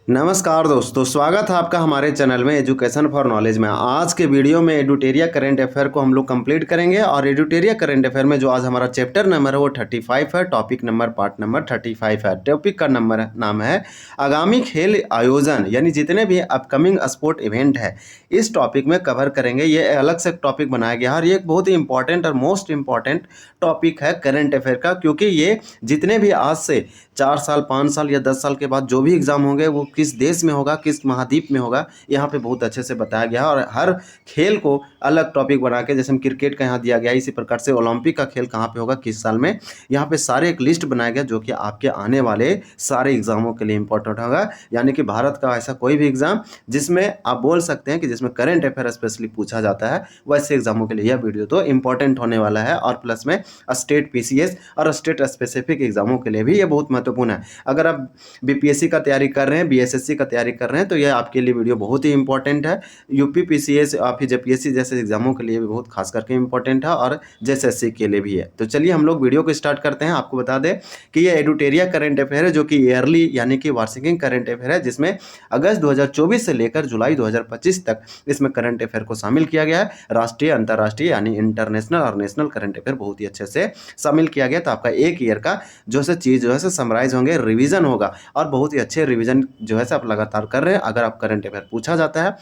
नमस्कार दोस्तों, स्वागत है आपका हमारे चैनल में एजुकेशन फॉर नॉलेज में। आज के वीडियो में एडुटेरिया करंट अफेयर को हम लोग कंप्लीट करेंगे और एडुटेरिया करंट अफेयर में जो आज हमारा चैप्टर नंबर है वो 35 है। टॉपिक नंबर पार्ट नंबर 35 है। टॉपिक का नाम है आगामी खेल आयोजन, यानी जितने भी अपकमिंग स्पोर्ट इवेंट है इस टॉपिक में कवर करेंगे। ये अलग से टॉपिक बनाया गया है और ये एक बहुत ही इंपॉर्टेंट और मोस्ट इंपॉर्टेंट टॉपिक है करंट अफेयर का, क्योंकि ये जितने भी आज से 4 साल 5 साल या 10 साल के बाद जो भी एग्ज़ाम होंगे वो किस देश में होगा, किस महाद्वीप में होगा, यहाँ पे बहुत अच्छे से बताया गया है। और हर खेल को अलग टॉपिक बना के, जैसे हम क्रिकेट का यहाँ दिया गया है, इसी प्रकार से ओलंपिक का खेल कहाँ पे होगा, किस साल में, यहाँ पे सारे एक लिस्ट बनाया गया जो कि आपके आने वाले सारे एग्जामों के लिए इंपॉर्टेंट होगा। यानी कि भारत का ऐसा कोई भी एग्जाम जिसमें आप बोल सकते हैं कि जिसमें करंट अफेयर स्पेशली पूछा जाता है, वैसे एग्जामों के लिए यह वीडियो तो इंपॉर्टेंट होने वाला है। और प्लस में स्टेट पीसीएस और स्टेट स्पेसिफिक एग्जामों के लिए भी ये बहुत महत्वपूर्ण है। अगर आप बीपीएससी का तैयारी कर रहे हैं, बीएसएससी का तैयारी कर रहे हैं, तो यह आपके लिए वीडियो बहुत ही इंपॉर्टेंट है। यूपी पीसीएस और फिर जेपीएससी जैसे एग्जामों के लिए भी बहुत खास करके इंपॉर्टेंट है और जेएसएससी के लिए भी है। तो चलिए हम लोग वीडियो को स्टार्ट करते हैं। आपको बता दें कि ये एडुटेरिया करंट अफेयर है, जो कि ईयरली यानी कि वार्षिक करंट अफेयर है, जिसमें अगस्त 2024 से लेकर जुलाई 2025 तक इसमें करंट अफेयर को शामिल किया गया है। राष्ट्रीय, अंतर्राष्ट्रीय यानी इंटरनेशनल और नेशनल करंट अफेयर बहुत ही अच्छे से शामिल किया गया। तो आपका एक ईयर का जो है चीज़ जो है समराइज होंगे, रिवीजन होगा और बहुत ही अच्छे रिवीजन जो है आप लगातार कर रहे हैं। अगर आप करंट अफेयर पूछा जाता है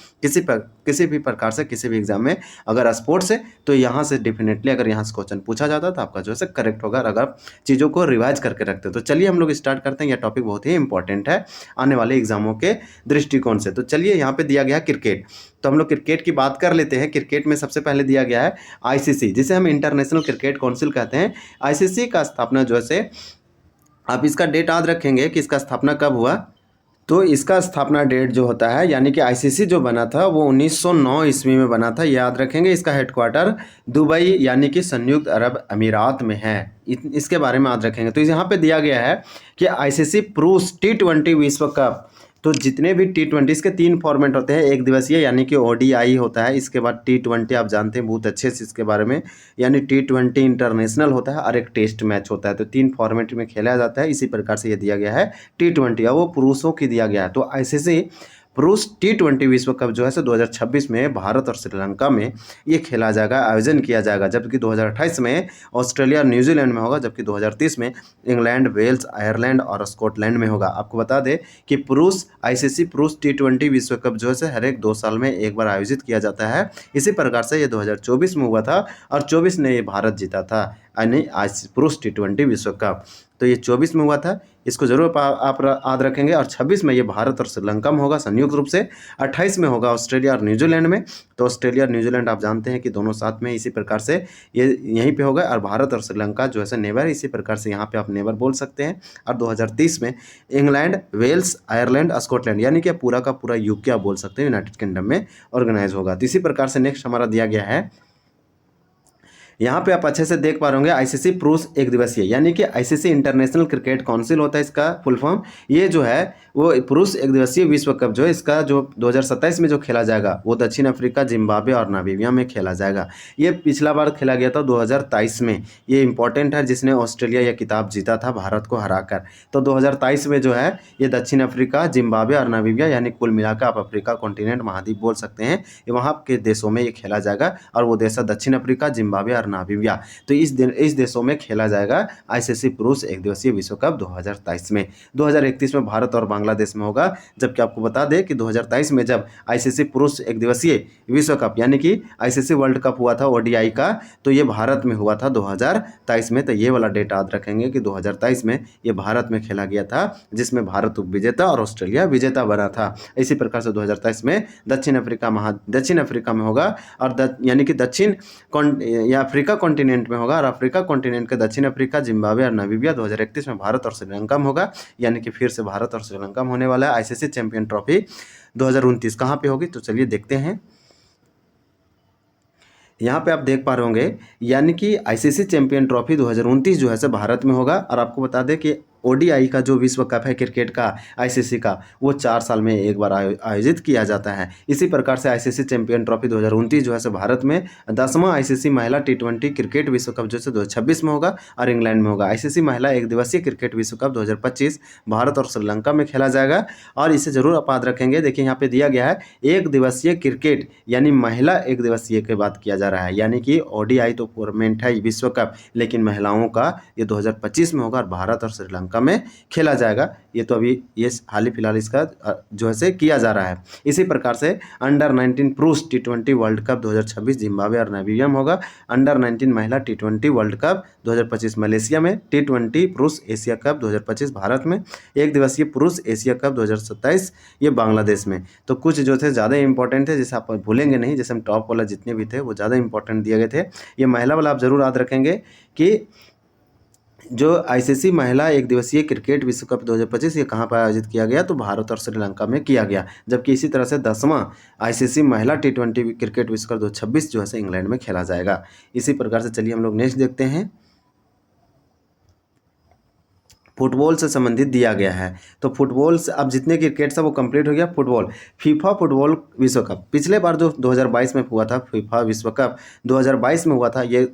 किसी भी प्रकार से किसी भी एग्जाम में, अगर स्पोर्ट्स से, तो यहाँ से डेफिनेटली अगर यहाँ से क्वेश्चन पूछा जाता है तो आपका जो है करेक्ट होगा, अगर आप चीज़ों को रिवाइज करके रखते हैं। तो चलिए हम लोग स्टार्ट करते हैं। यह टॉपिक बहुत ही इंपॉर्टेंट है आने वाले एग्जामों के दृष्टिकोण से। तो चलिए यहाँ पे दिया गया क्रिकेट, तो हम लोग क्रिकेट की बात कर लेते हैं। क्रिकेट में सबसे पहले दिया गया है आईसीसी, जिसे हम इंटरनेशनल क्रिकेट काउंसिल कहते हैं। आईसीसी का स्थापना जो है आप इसका डेट याद रखेंगे कि इसका स्थापना कब हुआ। तो इसका स्थापना डेट जो होता है, यानी कि आईसीसी जो बना था वो 1909 ईस्वी में बना था, याद रखेंगे। इसका हेडक्वार्टर दुबई यानी कि संयुक्त अरब अमीरात में है, इसके बारे में याद रखेंगे। तो यहाँ पे दिया गया है कि आईसीसी पुरुष टी20 विश्व कप, तो जितने भी टी20 इसके 3 फॉर्मेट होते हैं। एक दिवसीय यानी कि ओडीआई होता है, इसके बाद टी20 आप जानते हैं बहुत अच्छे से इसके बारे में, यानी टी20 इंटरनेशनल होता है और एक टेस्ट मैच होता है। तो 3 फॉर्मेट में खेला जाता है। इसी प्रकार से ये दिया गया है टी20, और वो पुरुषों की दिया गया है। तो आईसीसी पुरुष टी20 विश्व कप जो है 2026 में भारत और श्रीलंका में ये खेला जाएगा, आयोजन किया जाएगा। जबकि 2028 में ऑस्ट्रेलिया और न्यूजीलैंड में होगा, जबकि 2030 में इंग्लैंड, वेल्स, आयरलैंड और स्कॉटलैंड में होगा। आपको बता दें कि पुरुष आईसीसी पुरुष टी20 विश्व कप जो है हर एक 2 साल में एक बार आयोजित किया जाता है। इसी प्रकार से ये 2024 में हुआ था और 24 ने ये भारत जीता था, यानी आज पुरुष टी20 विश्व कप। तो ये 24 में हुआ था, इसको जरूर आप याद रखेंगे। और 26 में ये भारत और श्रीलंका में होगा संयुक्त रूप से। 28 में होगा ऑस्ट्रेलिया और न्यूजीलैंड में। तो ऑस्ट्रेलिया और न्यूजीलैंड आप जानते हैं कि दोनों साथ में, इसी प्रकार से ये यहीं पे होगा। और भारत और श्रीलंका जो है नेवर, इसी प्रकार से यहाँ पे आप नेवर बोल सकते हैं। और 2030 में इंग्लैंड, वेल्स, आयरलैंड, स्कॉटलैंड, यानी कि पूरा का पूरा यूके आप बोल सकते हैं, यूनाइटेड किंगडम में ऑर्गेनाइज होगा। तो इसी प्रकार से नेक्स्ट हमारा दिया गया है, यहाँ पे आप अच्छे से देख पा रहे होंगे, आईसीसी पुरुष एक दिवसीय, यानी कि आईसीसी इंटरनेशनल क्रिकेट काउंसिल होता है इसका फुल फॉर्म। ये जो है वो पुरुष एक दिवसीय विश्व कप जो है इसका जो 2027 में जो खेला जाएगा वो दक्षिण अफ्रीका, जिम्बाब्वे और नामीबिया में खेला जाएगा। ये पिछला बार खेला गया था 2023 में। ये इंपॉर्टेंट है, जिसने ऑस्ट्रेलिया यह खिताब जीता था भारत को हराकर। तो 2023 में जो है ये दक्षिण अफ्रीका, जिम्बाब्वे और नामीबिया, यानी कुल मिलाकर आप अफ्रीका कॉन्टिनेंट महाद्वीप बोल सकते हैं, ये वहाँ के देशों में ये खेला जाएगा। और वो देश है दक्षिण अफ्रीका, जिम्बाब्वे और नामीबिया। तो इस देशों में खेला जाएगा आईसीसी पुरुष एक दिवसीय विश्व कप 2023 में। 2031 में भारत और बांग्लादेश में होगा। जबकि आपको बता दें कि 2023 में जब आईसीसी पुरुष एक दिवसीय विश्व कप, यानी कि आईसीसी वर्ल्ड कप हुआ था ओडीआई का, तो ये भारत में हुआ था 2023 में। तो ये वाला डेट याद रखेंगे कि 2023 में ये भारत में खेला गया था, जिसमें भारत उपविजेता और ऑस्ट्रेलिया विजेता बना था। इसी प्रकार से 2023 में दक्षिण अफ्रीका में होगा, और यानी कि दक्षिण या अफ्रीका कॉन्टिनेंट में होगा, और अफ्रीका कॉन्टिनेंट के दक्षिण अफ्रीका, जिम्बाब्वे और नामीबिया। 2031 में भारत और श्रीलंका में होगा, यानी कि फिर से भारत और श्रीलंका में होने वाला है। आईसीसी चैंपियन ट्रॉफी 2029 कहाँ पे होगी, तो चलिए देखते हैं। यहाँ पे आप देख पा रहे होंगे, यानी कि आईसीसी चैंपियन ट्रॉफी 2029 जो है भारत में होगा। और आपको बता दें कि ओडीआई का जो विश्व कप है क्रिकेट का आईसीसी का, वो 4 साल में एक बार आयोजित किया जाता है। इसी प्रकार से आईसीसी चैंपियन ट्रॉफी 2029 जो है सो भारत में 10वां आईसीसी महिला टी20 क्रिकेट विश्व कप जो है 2026 में होगा और इंग्लैंड में होगा। आईसीसी महिला एक दिवसीय क्रिकेट विश्व कप 2025 भारत और श्रीलंका में खेला जाएगा। और इसे जरूर आप याद रखेंगे। देखिए यहाँ पे दिया गया है एक दिवसीय क्रिकेट, यानी महिला एक दिवसीय की बात किया जा रहा है, यानी कि ओडीआई तो टूर्नामेंट है विश्व कप, लेकिन महिलाओं का ये 2025 में होगा और भारत और श्रीलंका में खेला जाएगा। ये तो अभी ये हाल ही फिलहाल इसका जो है से किया जा रहा है। इसी प्रकार से अंडर 19 पुरुष टी20 वर्ल्ड कप 2026 जिम्बाब्वे और नामीबिया में होगा। अंडर 19 महिला टी20 वर्ल्ड कप 2025 मलेशिया में। टी20 पुरुष एशिया कप 2025 भारत में। एक दिवसीय पुरुष एशिया कप 2027 ये बांग्लादेश में। तो कुछ जो थे ज़्यादा इंपॉर्टेंट थे, जैसे आप भूलेंगे नहीं, जैसे हम टॉप वाला जितने भी थे वो ज़्यादा इंपॉर्टेंट दिए गए थे। ये महिला वाला आप जरूर याद रखेंगे कि जो आईसीसी महिला एक दिवसीय क्रिकेट विश्व कप 2025 ये कहाँ पर आयोजित किया गया, तो भारत और श्रीलंका में किया गया। जबकि इसी तरह से 10वां आईसीसी महिला टी20 क्रिकेट विश्व कप 2026 जो है इंग्लैंड में खेला जाएगा। इसी प्रकार से चलिए हम लोग नेक्स्ट देखते हैं। फुटबॉल से संबंधित दिया गया है। तो फुटबॉल से अब जितने क्रिकेट है वो कंप्लीट हो गया। फुटबॉल, फीफा फुटबॉल विश्व कप पिछले बार जो 2022 में हुआ था, फीफा विश्व कप 2022 में हुआ था, ये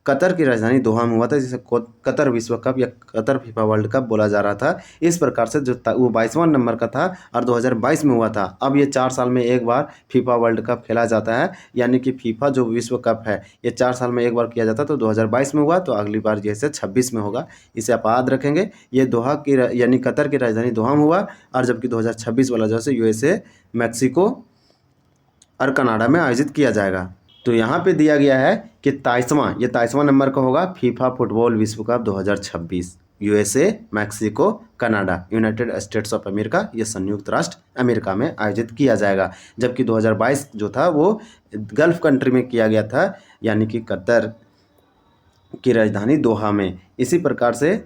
कतर की राजधानी दोहा में हुआ था, जिसे कतर विश्व कप या कतर फीफा वर्ल्ड कप बोला जा रहा था। इस प्रकार से जो वो 22वां नंबर का था और 2022 में हुआ था। अब ये 4 साल में एक बार फीफा वर्ल्ड कप खेला जाता है, यानी कि फीफा जो विश्व कप है ये 4 साल में एक बार किया जाता है। तो 2022 में हुआ, तो अगली बार जैसे 26 में होगा। इसे आप याद रखेंगे। ये दोहा की यानी कतर की राजधानी दोहा में हुआ, और जबकि 2026 वाला जो है यूएसए, मैक्सिको और कनाडा में आयोजित किया जाएगा। तो यहाँ पे दिया गया है कि 23वां नंबर का होगा फीफा फुटबॉल विश्व cup 2026। USA, Mexico, Canada, United states of America, ये संयुक्त राष्ट्र अमेरिका में आयोजित किया जाएगा। जबकि 2022 जो था वो गल्फ कंट्री में किया गया था, यानी कि कतर की राजधानी दोहा में। इसी प्रकार से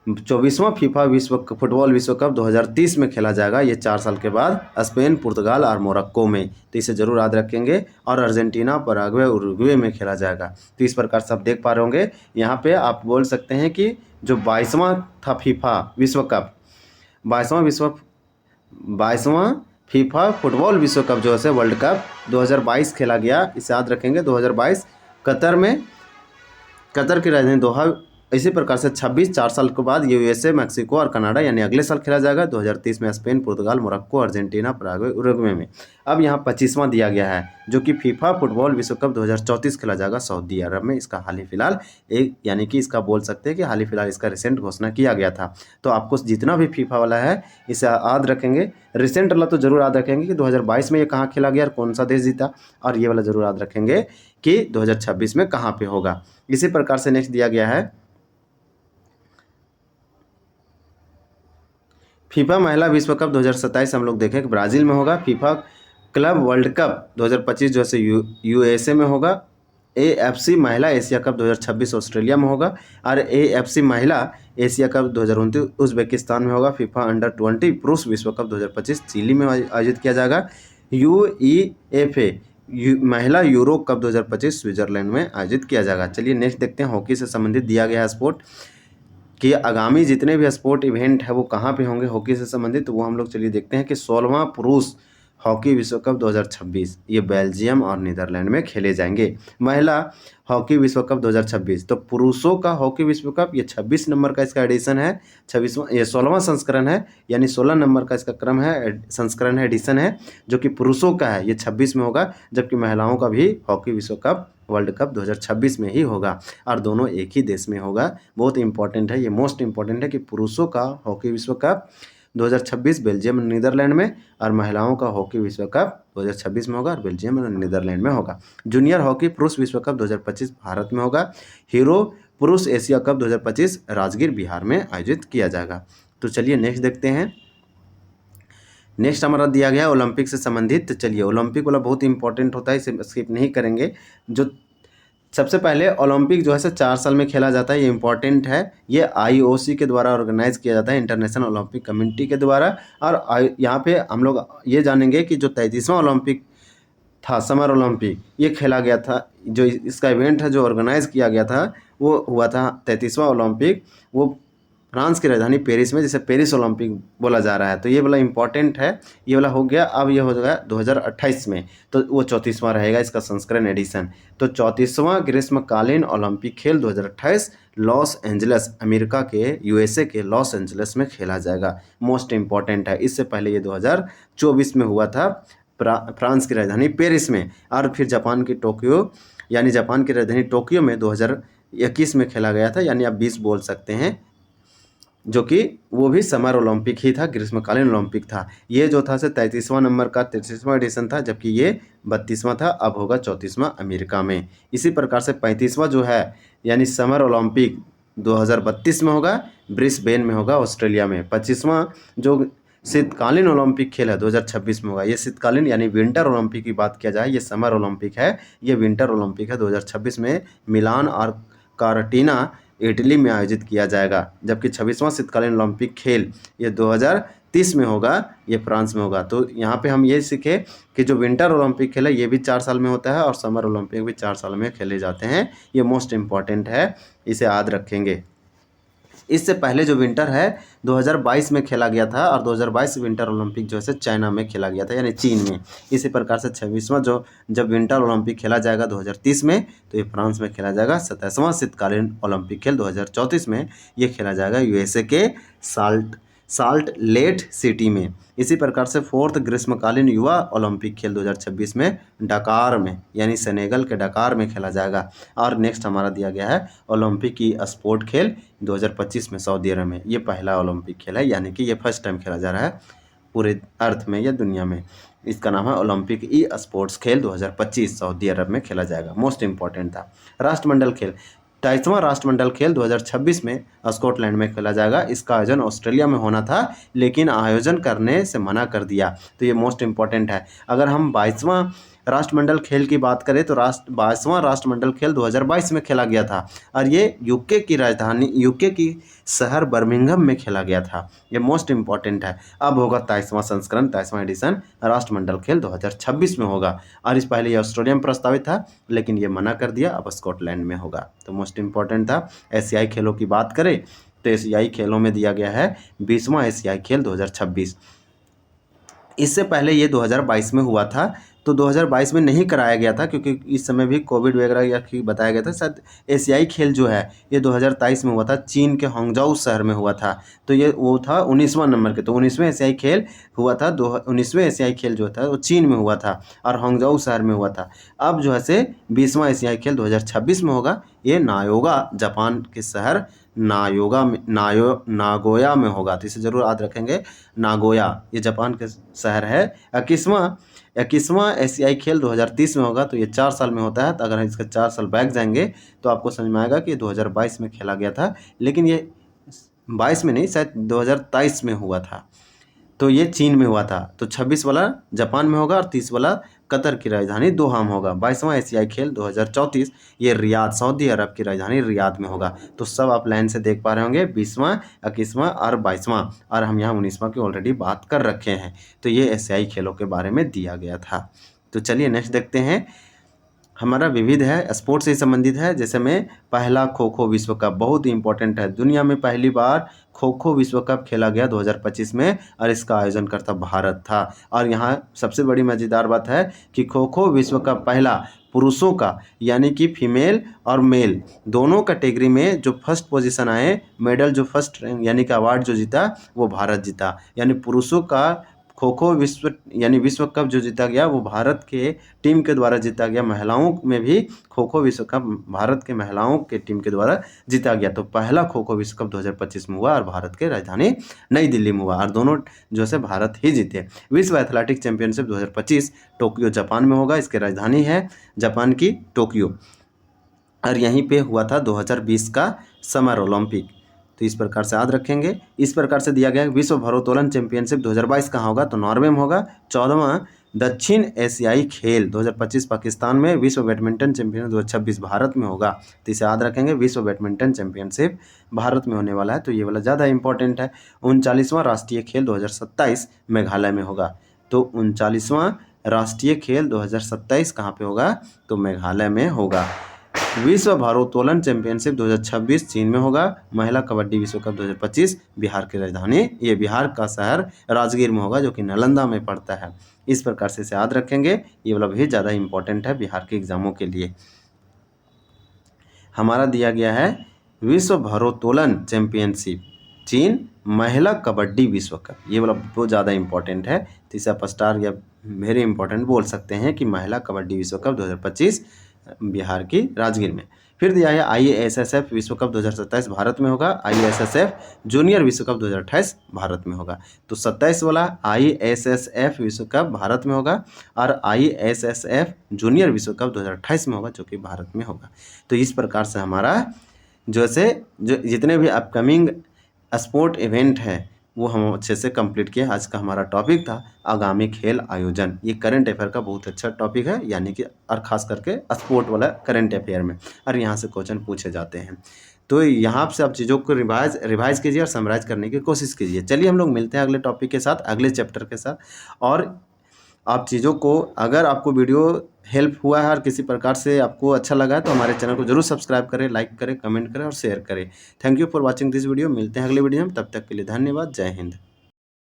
24वां फीफा फुटबॉल विश्व कप 2030 में खेला जाएगा। ये 4 साल के बाद स्पेन, पुर्तगाल और मोरक्को में। तो इसे जरूर याद रखेंगे। और अर्जेंटीना, पराग्वे, उरुग्वे में खेला जाएगा। तो इस प्रकार से आप देख पा रहे होंगे। यहाँ पे आप बोल सकते हैं कि जो 22वां था फीफा विश्व कप, 22वां फीफा फुटबॉल विश्व कप जो है वर्ल्ड कप 2022 खेला गया। इसे याद रखेंगे। 2022 कतर में, कतर की राजधानी दोहा। इसी प्रकार से 26 4 साल के बाद यूएसए, मैक्सिको और कनाडा, यानी अगले साल खेला जाएगा। 2030 में स्पेन, पुर्तगाल, मोरक्को, अर्जेंटीना, पराग्वे, उरुग्वे में। अब यहाँ 25वां दिया गया है, जो कि फीफा फुटबॉल विश्व कप 2034 खेला जाएगा सऊदी अरब में। इसका हाल ही फिलहाल यानी कि इसका बोल सकते हैं कि हाल ही फिलहाल इसका रिसेंट घोषणा किया गया था। तो आपको जितना भी फीफा वाला है इसे याद रखेंगे। रिसेंट वाला तो जरूर याद रखेंगे कि 2022 में ये कहाँ खेला गया और कौन सा देश जीता, और ये वाला जरूर याद रखेंगे कि 2026 में कहाँ पे होगा। इसी प्रकार से नेक्स्ट दिया गया है फीफा महिला विश्व कप 2027 हम लोग देखें कि ब्राज़ील में होगा। फीफा क्लब वर्ल्ड कप 2025 जो है यूएसए में होगा। एएफसी महिला एशिया कप 2026 ऑस्ट्रेलिया में होगा। और एएफसी महिला एशिया कप 2029 उज़्बेकिस्तान में होगा। फीफा अंडर 20 पुरुष विश्व कप 2025 चिली में आयोजित किया जाएगा। यूईएफए महिला यूरो कप 2025 स्विट्जरलैंड में आयोजित किया जाएगा। चलिए नेक्स्ट देखते हैं। हॉकी से संबंधित दिया गया है स्पोर्ट कि आगामी जितने भी स्पोर्ट इवेंट है वो कहाँ पे होंगे हॉकी से संबंधित, तो वो हम लोग चलिए देखते हैं कि 16वां पुरुष हॉकी विश्व कप 2026 ये बेल्जियम और नीदरलैंड में खेले जाएंगे। महिला हॉकी विश्व कप 2026, तो पुरुषों का हॉकी विश्व कप ये 26 नंबर का इसका एडिशन है। 16वां संस्करण है, यानी 16 नंबर का इसका क्रम है, संस्करण है, एडिशन है, जो कि पुरुषों का है ये 26 में होगा। जबकि महिलाओं का भी हॉकी विश्व कप वर्ल्ड कप 2026 में ही होगा, और दोनों एक ही देश में होगा। बहुत इंपॉर्टेंट है, ये मोस्ट इंपॉर्टेंट है कि पुरुषों का हॉकी विश्व कप 2026 बेल्जियम और नीदरलैंड में, और महिलाओं का हॉकी विश्व कप 2026 में होगा और बेल्जियम और नीदरलैंड में होगा। जूनियर हॉकी पुरुष विश्व कप 2025 भारत में होगा। हीरो पुरुष एशिया कप 2025 राजगीर बिहार में आयोजित किया जाएगा। तो चलिए नेक्स्ट देखते हैं। नेक्स्ट हमारा दिया गया है ओलंपिक से संबंधित। तो चलिए ओलंपिक वाला बहुत इंपॉर्टेंट होता है, इसे स्किप नहीं करेंगे। जो सबसे पहले ओलंपिक जो है 4 साल में खेला जाता है, ये इंपॉर्टेंट है। ये आईओसी के द्वारा ऑर्गेनाइज किया जाता है, इंटरनेशनल ओलंपिक कमेटी के द्वारा। और यहाँ पे हम लोग ये जानेंगे कि जो 33वां ओलंपिक था, समर ओलंपिक, ये खेला गया था। जो इसका इवेंट है जो ऑर्गेनाइज किया गया था वो हुआ था 33वां ओलंपिक, वो फ्रांस की राजधानी पेरिस में, जिसे पेरिस ओलंपिक बोला जा रहा है। तो ये वाला इंपॉर्टेंट है, ये वाला हो गया। अब ये हो जाएगा 2028 में, तो वो 34वां रहेगा इसका संस्करण एडिशन। तो 34वां ग्रीष्मकालीन ओलंपिक खेल 2028 लॉस एंजल्स, अमेरिका के यूएसए के लॉस एंजल्स में खेला जाएगा। मोस्ट इंपॉर्टेंट है। इससे पहले ये 2024 में हुआ था फ्रांस की राजधानी पेरिस में, और फिर जापान की टोक्यो, यानी जापान की राजधानी टोक्यो में 2021 में खेला गया था, यानी आप 20 बोल सकते हैं, जो कि वो भी समर ओलंपिक ही था, ग्रीष्मकालीन ओलंपिक था। ये जो था से 33वां नंबर का 33वां एडिशन था, जबकि ये 32वां था। अब होगा 34वां अमेरिका में। इसी प्रकार से 35वां जो है यानी समर ओलंपिक 2032 में होगा, ब्रिस्बेन में होगा, ऑस्ट्रेलिया में। 25वां जो शीतकालीन ओलंपिक खेल है 2026 में होगा। ये शीतकालीन यानी विंटर ओलंपिक की बात किया जाए, ये समर ओलंपिक है, ये विंटर ओलंपिक है। 2026 में मिलान और कार्टिना इटली में आयोजित किया जाएगा। जबकि 26वां शीतकालीन ओलंपिक खेल ये 2030 में होगा, ये फ्रांस में होगा। तो यहाँ पे हम ये सीखे कि जो विंटर ओलंपिक खेल है ये भी 4 साल में होता है, और समर ओलंपिक भी 4 साल में खेले जाते हैं। ये मोस्ट इम्पॉर्टेंट है, इसे याद रखेंगे। इससे पहले जो विंटर है 2022 में खेला गया था, और 2022 विंटर ओलंपिक जो है चाइना में खेला गया था, यानी चीन में। इसी प्रकार से 26वां जो जब विंटर ओलंपिक खेला जाएगा 2030 में, तो ये फ्रांस में खेला जाएगा। 27वां शीतकालीन ओलंपिक खेल 2034 में ये खेला जाएगा यूएसए के साल्ट लेक सिटी में। इसी प्रकार से 4th ग्रीष्मकालीन युवा ओलंपिक खेल 2026 में डकार में, यानी सेनेगल के डकार में खेला जाएगा। और नेक्स्ट हमारा दिया गया है ओलंपिक की स्पोर्ट खेल 2025 में सऊदी अरब में। ये पहला ओलंपिक खेल है, यानी कि ये फर्स्ट टाइम खेला जा रहा है पूरे अर्थ में या दुनिया में। इसका नाम है ओलंपिक ई स्पोर्ट्स खेल 2025, सऊदी अरब में खेला जाएगा। मोस्ट इंपॉर्टेंट था। राष्ट्रमंडल खेल 28वां राष्ट्रमंडल खेल 2026 में स्कॉटलैंड में खेला जाएगा। इसका आयोजन ऑस्ट्रेलिया में होना था, लेकिन आयोजन करने से मना कर दिया। तो ये मोस्ट इंपॉर्टेंट है। अगर हम 22वां राष्ट्रमंडल खेल की बात करें तो 22वां राष्ट्रमंडल खेल 2022 में खेला गया था, और ये यूके की राजधानी, यूके की शहर बर्मिंघम में खेला गया था। ये मोस्ट इंपॉर्टेंट है। अब होगा 23वां संस्करण, 23वां एडिशन राष्ट्रमंडल खेल 2026 में होगा। और इस पहले ये ऑस्ट्रेलिया में प्रस्तावित था, लेकिन ये मना कर दिया, अब स्कॉटलैंड में होगा। तो मोस्ट इंपॉर्टेंट था। एशियाई खेलों की बात करें तो एशियाई खेलों में दिया गया है 20वां एशियाई खेल 2026। इससे पहले ये 2022 में हुआ था, तो 2022 में नहीं कराया गया था, क्योंकि इस समय भी कोविड वगैरह या बताया गया था। शायद एशियाई खेल जो है ये 2023 में हुआ था, चीन के हांगझोउ शहर में हुआ था। तो ये वो था 19वां नंबर के, तो 19वें एशियाई खेल हुआ था। 19वें एशियाई खेल जो था वो चीन में हुआ था और हांगझोउ शहर में हुआ था। अब जो है से 20वां एशियाई खेल 2026 में होगा। ये नायोगा, जापान के शहर नागोया में होगा। तो इसे जरूर याद रखेंगे, नागोया, ये जापान के शहर है। 21वां एशियाई खेल 2030 में होगा। तो ये 4 साल में होता है। तो अगर हम इसका 4 साल बैक जाएंगे तो आपको समझ में आएगा कि 2022 में खेला गया था, लेकिन ये 22 में नहीं, शायद 2023 में हुआ था। तो ये चीन में हुआ था। तो 26 वाला जापान में होगा, और 30 वाला कतर की राजधानी दोहा में होगा। 22वां एशियाई खेल 2034 ये रियाद, सऊदी अरब की राजधानी रियाद में होगा। तो सब आप लाइन से देख पा रहे होंगे, 20वां, 21वां और 22वां, और हम यहाँ 19वां की ऑलरेडी बात कर रखे हैं। तो ये एशियाई खेलों के बारे में दिया गया था। तो चलिए नेक्स्ट देखते हैं। हमारा विविध है, स्पोर्ट्स से संबंधित है। जैसे में पहला खो खो विश्व कप बहुत ही इंपॉर्टेंट है। दुनिया में पहली बार खो खो विश्व कप खेला गया 2025 में, और इसका आयोजन करता भारत था। और यहाँ सबसे बड़ी मज़ेदार बात है कि खो खो विश्व कप पहला पुरुषों का, यानी कि फीमेल और मेल दोनों कैटेगरी में जो फर्स्ट पोजीशन आए, मेडल जो फर्स्ट यानी कि अवार्ड जो जीता वो भारत जीता। यानी पुरुषों का खो खो विश्व कप जो जीता गया वो भारत के टीम के द्वारा जीता गया। महिलाओं में भी खो खो विश्व कप भारत के महिलाओं के टीम के द्वारा जीता गया। तो पहला खो खो विश्व कप 2025 में हुआ, और भारत के राजधानी नई दिल्ली में हुआ, और दोनों जो से भारत ही जीते। विश्व एथलेटिक चैंपियनशिप 2025 टोक्यो जापान में होगा। इसकी राजधानी है जापान की टोक्यो, और यहीं पे हुआ था 2020 का समर ओलंपिक। तो इस प्रकार से याद रखेंगे। इस प्रकार से दिया गया विश्व भारोत्तोलन चैंपियनशिप 2022 कहाँ होगा, तो नॉर्वे में होगा। 14वां दक्षिण एशियाई खेल 2025 पाकिस्तान में। विश्व बैडमिंटन चैंपियनशिप 2026 भारत में होगा। तो इसे याद रखेंगे, विश्व बैडमिंटन चैंपियनशिप भारत में होने वाला है। तो ये वाला ज़्यादा इंपॉर्टेंट है। 39वां राष्ट्रीय खेल 2027 मेघालय में होगा। तो 39वां राष्ट्रीय खेल 2027 कहाँ पे होगा, तो मेघालय में होगा। विश्व भारोत्तोलन चैंपियनशिप 2026 चीन में होगा। महिला कबड्डी विश्व कप 2025 बिहार की राजधानी, ये बिहार का शहर राजगीर में होगा जो कि नालंदा में पड़ता है। इस प्रकार से इसे याद रखेंगे, ये वाला भी ज़्यादा इंपॉर्टेंट है बिहार के एग्जामों के लिए। हमारा दिया गया है विश्व भारोत्तोलन चैंपियनशिप चीन, महिला कबड्डी विश्व कप, ये वाला बहुत ज़्यादा इंपॉर्टेंट है। तो इसे आप स्टार या वेरी इंपॉर्टेंट बोल सकते हैं कि महिला कबड्डी विश्व कप 2025 बिहार की राजगीर में। फिर दिया है IASSF विश्व कप 2027 भारत में होगा। IASSF जूनियर विश्व कप 2028 भारत में होगा। तो 27 वाला IASSF विश्व कप भारत में होगा और IASSF जूनियर विश्व कप 2028 में होगा जो कि भारत में होगा। तो इस प्रकार से हमारा जो जितने भी अपकमिंग स्पोर्ट इवेंट है वो हम अच्छे से कंप्लीट किए। आज का हमारा टॉपिक था आगामी खेल आयोजन। ये करंट अफेयर का बहुत अच्छा टॉपिक है, यानी कि और ख़ास करके स्पोर्ट वाला करंट अफेयर में, और यहाँ से क्वेश्चन पूछे जाते हैं। तो यहाँ से आप चीज़ों को रिवाइज कीजिए और समराइज करने की कोशिश कीजिए। चलिए हम लोग मिलते हैं अगले टॉपिक के साथ, अगले चैप्टर के साथ। और आप चीज़ों को, अगर आपको वीडियो हेल्प हुआ है और किसी प्रकार से आपको अच्छा लगा है तो हमारे चैनल को जरूर सब्सक्राइब करें, लाइक करें, कमेंट करें और शेयर करें। Thank you for watching this video. मिलते हैं अगले वीडियो में, तब तक के लिए धन्यवाद। जय हिंद।